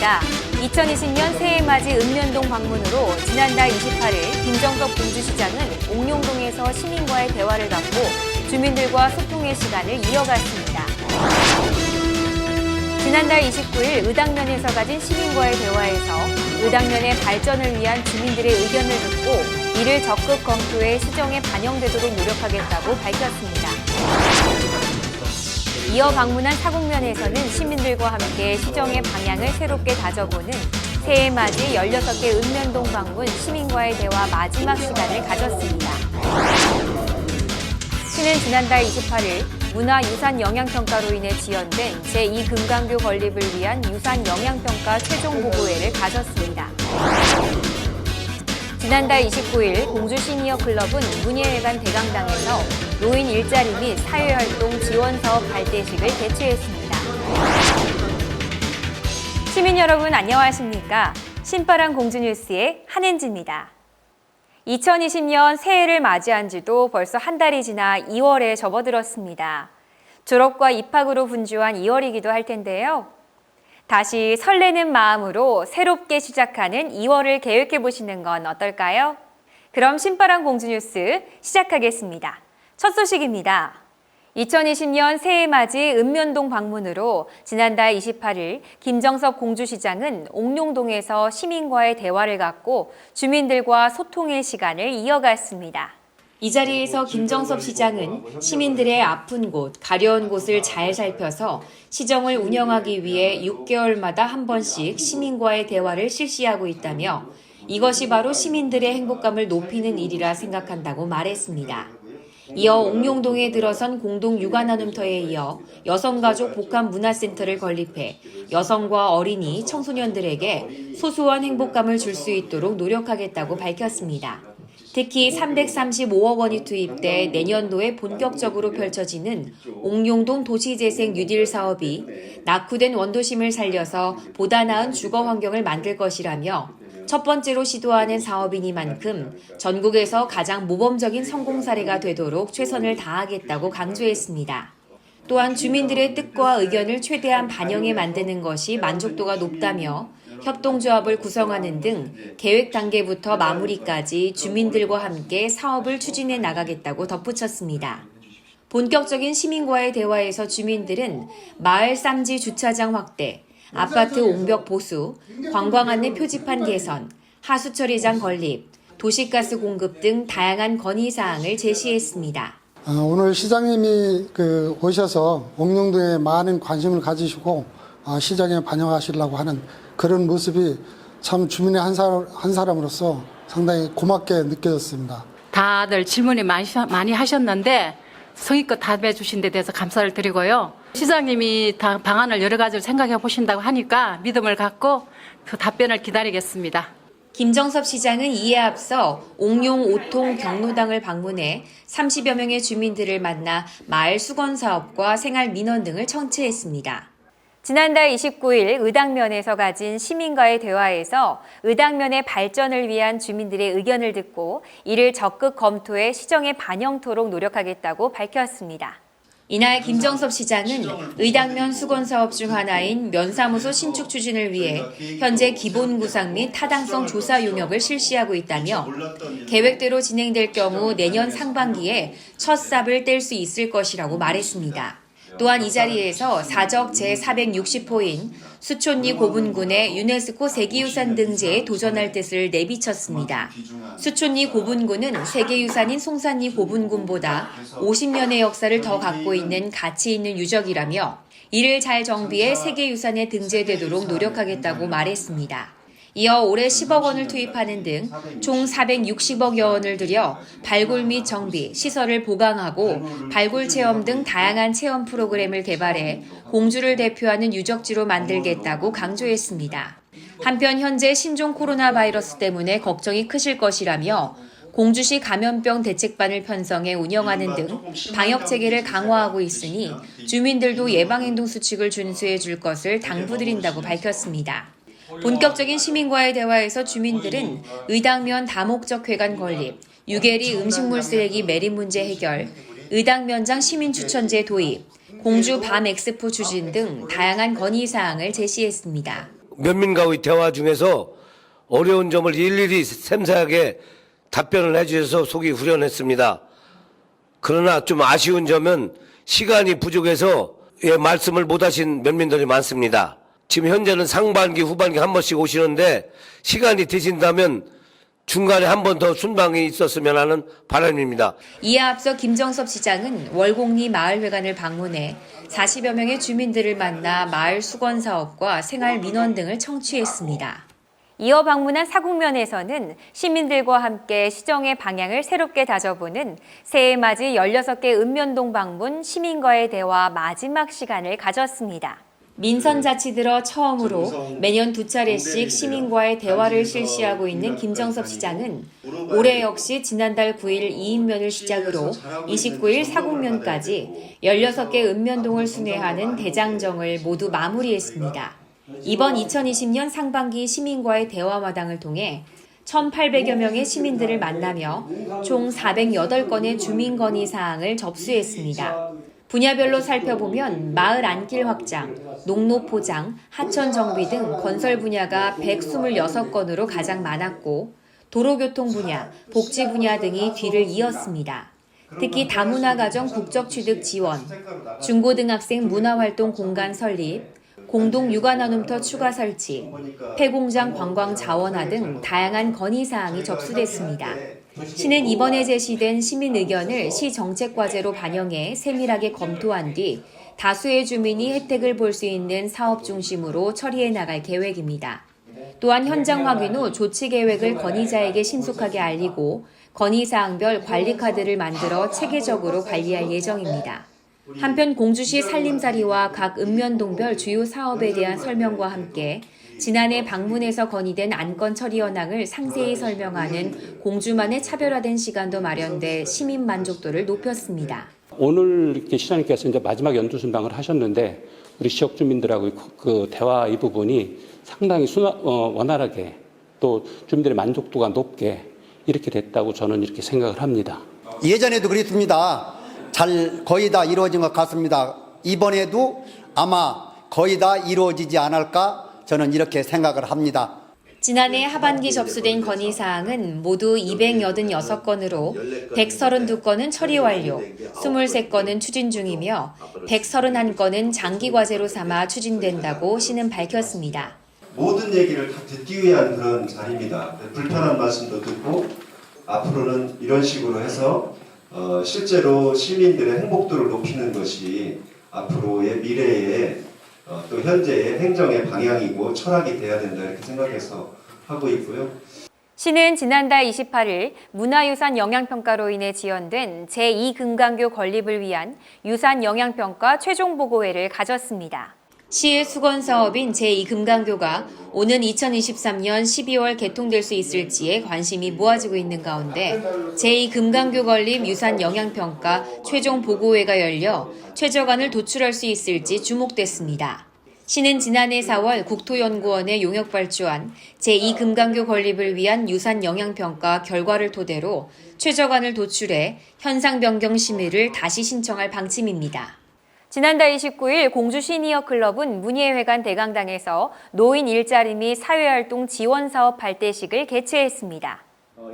안녕하십니까. 2020년 새해맞이 읍면동 방문으로 지난달 28일 김정섭 공주시장은 옥룡동에서 시민과의 대화를 갖고 주민들과 소통의 시간을 이어갔습니다. 지난달 29일 의당면에서 가진 시민과의 대화에서 의당면의 발전을 위한 주민들의 의견을 듣고 이를 적극 검토해 시정에 반영되도록 노력하겠다고 밝혔습니다. 이어 방문한 사곡면에서는 시민들과 함께 시정의 방향을 새롭게 다져보는 새해맞이 16개 읍면동 방문 시민과의 대화 마지막 시간을 가졌습니다. 시는 지난달 28일 문화유산 영향평가로 인해 지연된 제2금강교 건립을 위한 유산 영향평가 최종 보고회를 가졌습니다. 지난달 29일 공주 시니어 클럽은 문예회관 대강당에서 노인 일자리 및 사회활동 지원사업 발대식을 개최했습니다. 시민 여러분 안녕하십니까? 신바람 공주뉴스의 한은지입니다. 2020년 새해를 맞이한 지도 벌써 한 달이 지나 2월에 접어들었습니다. 졸업과 입학으로 분주한 2월이기도 할 텐데요. 다시 설레는 마음으로 새롭게 시작하는 2월을 계획해 보시는 건 어떨까요? 그럼 신바람 공주뉴스 시작하겠습니다. 첫 소식입니다. 2020년 새해맞이 읍면동 방문으로 지난달 28일 김정섭 공주시장은 옥룡동에서 시민과의 대화를 갖고 주민들과 소통의 시간을 이어갔습니다. 이 자리에서 김정섭 시장은 시민들의 아픈 곳, 가려운 곳을 잘 살펴서 시정을 운영하기 위해 6개월마다 한 번씩 시민과의 대화를 실시하고 있다며 이것이 바로 시민들의 행복감을 높이는 일이라 생각한다고 말했습니다. 이어 옥룡동에 들어선 공동 육아나눔터에 이어 여성가족 복합문화센터를 건립해 여성과 어린이, 청소년들에게 소소한 행복감을 줄 수 있도록 노력하겠다고 밝혔습니다. 특히 335억 원이 투입돼 내년도에 본격적으로 펼쳐지는 옥룡동 도시재생 뉴딜 사업이 낙후된 원도심을 살려서 보다 나은 주거 환경을 만들 것이라며 첫 번째로 시도하는 사업이니만큼 전국에서 가장 모범적인 성공 사례가 되도록 최선을 다하겠다고 강조했습니다. 또한 주민들의 뜻과 의견을 최대한 반영해 만드는 것이 만족도가 높다며 협동조합을 구성하는 등 계획 단계부터 마무리까지 주민들과 함께 사업을 추진해 나가겠다고 덧붙였습니다. 본격적인 시민과의 대화에서 주민들은 마을 쌈지 주차장 확대, 아파트 옹벽 보수, 관광 안내 표지판 개선, 하수 처리장 건립, 도시가스 공급 등 다양한 건의사항을 제시했습니다. 오늘 시장님이 오셔서 옥룡동에 많은 관심을 가지시고 시장에 반영하시려고 하는 그런 모습이 참 주민의 한 사람으로서 상당히 고맙게 느껴졌습니다. 다들 질문이 많이 하셨는데 성의껏 답해 주신 데 대해서 감사를 드리고요. 시장님이 방안을 여러 가지를 생각해 보신다고 하니까 믿음을 갖고 그 답변을 기다리겠습니다. 김정섭 시장은 이에 앞서 옥룡 5통 경로당을 방문해 30여 명의 주민들을 만나 마을 수건 사업과 생활 민원 등을 청취했습니다. 지난달 29일 의당면에서 가진 시민과의 대화에서 의당면의 발전을 위한 주민들의 의견을 듣고 이를 적극 검토해 시정에 반영토록 노력하겠다고 밝혔습니다. 이날 김정섭 시장은 의당면 수건사업 중 하나인 면사무소 신축 추진을 위해 현재 기본 구상 및 타당성 조사 용역을 실시하고 있다며 계획대로 진행될 경우 내년 상반기에 첫 삽을 뗄 수 있을 것이라고 말했습니다. 또한 이 자리에서 사적 제460호인 수촌리 고분군의 유네스코 세계유산 등재에 도전할 뜻을 내비쳤습니다. 수촌리 고분군은 세계유산인 송산리 고분군보다 50년의 역사를 더 갖고 있는 가치 있는 유적이라며 이를 잘 정비해 세계유산에 등재되도록 노력하겠다고 말했습니다. 이어 올해 10억 원을 투입하는 등 총 460억여 원을 들여 발굴 및 정비, 시설을 보강하고 발굴 체험 등 다양한 체험 프로그램을 개발해 공주를 대표하는 유적지로 만들겠다고 강조했습니다. 한편 현재 신종 코로나 바이러스 때문에 걱정이 크실 것이라며 공주시 감염병 대책반을 편성해 운영하는 등 방역 체계를 강화하고 있으니 주민들도 예방행동 수칙을 준수해 줄 것을 당부드린다고 밝혔습니다. 본격적인 시민과의 대화에서 주민들은 의당면 다목적 회관 건립, 유계리 음식물 쓰레기 매립 문제 해결, 의당면장 시민추천제 도입, 공주 밤 엑스포 추진 등 다양한 건의사항을 제시했습니다. 면민과의 대화 중에서 어려운 점을 일일이 섬세하게 답변을 해주셔서 속이 후련했습니다. 그러나 좀 아쉬운 점은 시간이 부족해서 말씀을 못하신 면민들이 많습니다. 지금 현재는 상반기, 후반기 한 번씩 오시는데 시간이 되신다면 중간에 한 번 더 순방이 있었으면 하는 바람입니다. 이에 앞서 김정섭 시장은 월곡리 마을회관을 방문해 40여 명의 주민들을 만나 마을 수건 사업과 생활 민원 등을 청취했습니다. 이어 방문한 사국면에서는 시민들과 함께 시정의 방향을 새롭게 다져보는 새해 맞이 16개 읍면동 방문 시민과의 대화 마지막 시간을 가졌습니다. 민선자치 들어 처음으로 매년 2차례씩 시민과의 대화를 실시하고 있는 김정섭 시장은 올해 역시 지난달 9일 이인면을 시작으로 29일 사국면까지 16개 읍면동을 순회하는 대장정을 모두 마무리했습니다. 이번 2020년 상반기 시민과의 대화마당을 통해 1,800여 명의 시민들을 만나며 총 408건의 주민건의 사항을 접수했습니다. 분야별로 살펴보면 마을 안길 확장, 농로 포장, 하천 정비 등 건설 분야가 126건으로 가장 많았고 도로교통 분야, 복지 분야 등이 뒤를 이었습니다. 특히 다문화 가정 국적 취득 지원, 중고등학생 문화활동 공간 설립, 공동 육아 나눔터 추가 설치, 폐공장 관광 자원화 등 다양한 건의사항이 접수됐습니다. 시는 이번에 제시된 시민 의견을 시 정책 과제로 반영해 세밀하게 검토한 뒤 다수의 주민이 혜택을 볼 수 있는 사업 중심으로 처리해 나갈 계획입니다. 또한 현장 확인 후 조치 계획을 건의자에게 신속하게 알리고 건의사항별 관리 카드를 만들어 체계적으로 관리할 예정입니다. 한편 공주시 살림살이와 각 읍면동별 주요 사업에 대한 설명과 함께 지난해 방문에서 건의된 안건 처리 현황을 상세히 설명하는 공주만의 차별화된 시간도 마련돼 시민 만족도를 높였습니다. 오늘 이렇게 시장님께서 이제 마지막 연두순방을 하셨는데 우리 지역 주민들하고 그 대화 이 부분이 상당히 원활하게 또 주민들의 만족도가 높게 이렇게 됐다고 저는 이렇게 생각을 합니다. 예전에도 그랬습니다. 거의 다 이루어진 것 같습니다. 이번에도 아마 거의 다 이루어지지 않을까 저는 이렇게 생각을 합니다. 지난해 하반기 접수된 건의사항은 모두 286건으로 132건은 처리 완료, 23건은 추진 중이며 131건은 장기과제로 삼아 추진된다고 시는 밝혔습니다. 모든 얘기를 다 듣기 위한 그런 자리입니다. 불편한 말씀도 듣고 앞으로는 이런 식으로 해서 실제로 시민들의 행복도를 높이는 것이 앞으로의 미래의 또 현재의 행정의 방향이고 철학이 돼야 된다 이렇게 생각해서 하고 있고요. 시는 지난달 28일 문화유산 영향평가로 인해 지연된 제2금강교 건립을 위한 유산 영향평가 최종 보고회를 가졌습니다. 시의 수건 사업인 제2금강교가 오는 2023년 12월 개통될 수 있을지에 관심이 모아지고 있는 가운데 제2금강교 건립 유산 영향평가 최종 보고회가 열려 최저간을 도출할 수 있을지 주목됐습니다. 시는 지난해 4월 국토연구원에 용역 발주한 제2금강교 건립을 위한 유산 영향평가 결과를 토대로 최저간을 도출해 현상 변경 심의를 다시 신청할 방침입니다. 지난달 29일 공주 시니어클럽은 문예회관 대강당에서 노인 일자리 및 사회활동 지원사업 발대식을 개최했습니다.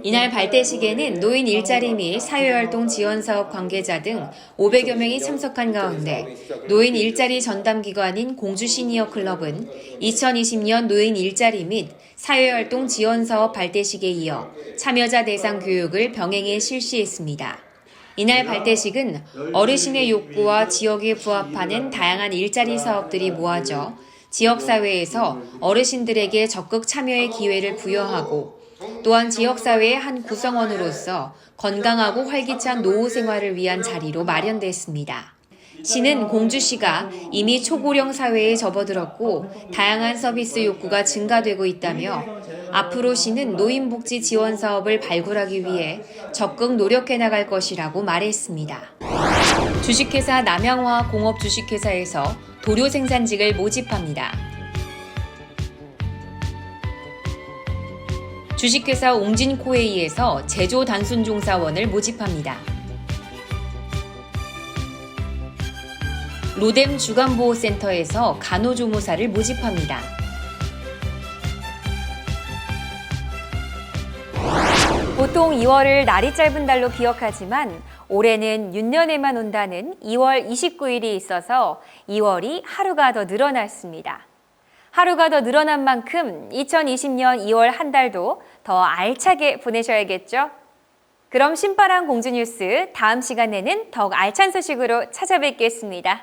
이날 발대식에는 노인 일자리 및 사회활동 지원사업 관계자 등 500여 명이 참석한 가운데 노인 일자리 전담기관인 공주 시니어클럽은 2020년 노인 일자리 및 사회활동 지원사업 발대식에 이어 참여자 대상 교육을 병행해 실시했습니다. 이날 발대식은 어르신의 욕구와 지역에 부합하는 다양한 일자리 사업들이 모아져 지역사회에서 어르신들에게 적극 참여의 기회를 부여하고 또한 지역사회의 한 구성원으로서 건강하고 활기찬 노후 생활을 위한 자리로 마련됐습니다. 시는 공주시가 이미 초고령 사회에 접어들었고 다양한 서비스 욕구가 증가되고 있다며 앞으로 시는 노인복지 지원 사업을 발굴하기 위해 적극 노력해 나갈 것이라고 말했습니다. 주식회사 남양화학 공업 주식회사에서 도료 생산직을 모집합니다. 주식회사 옹진코웨이에서 제조 단순종사원을 모집합니다. 로뎀 주간보호센터에서 간호조무사를 모집합니다. 보통 2월을 날이 짧은 달로 기억하지만 올해는 윤년에만 온다는 2월 29일이 있어서 2월이 하루가 더 늘어났습니다. 하루가 더 늘어난 만큼 2020년 2월 한 달도 더 알차게 보내셔야겠죠? 그럼 신바람 공주뉴스 다음 시간에는 더욱 알찬 소식으로 찾아뵙겠습니다.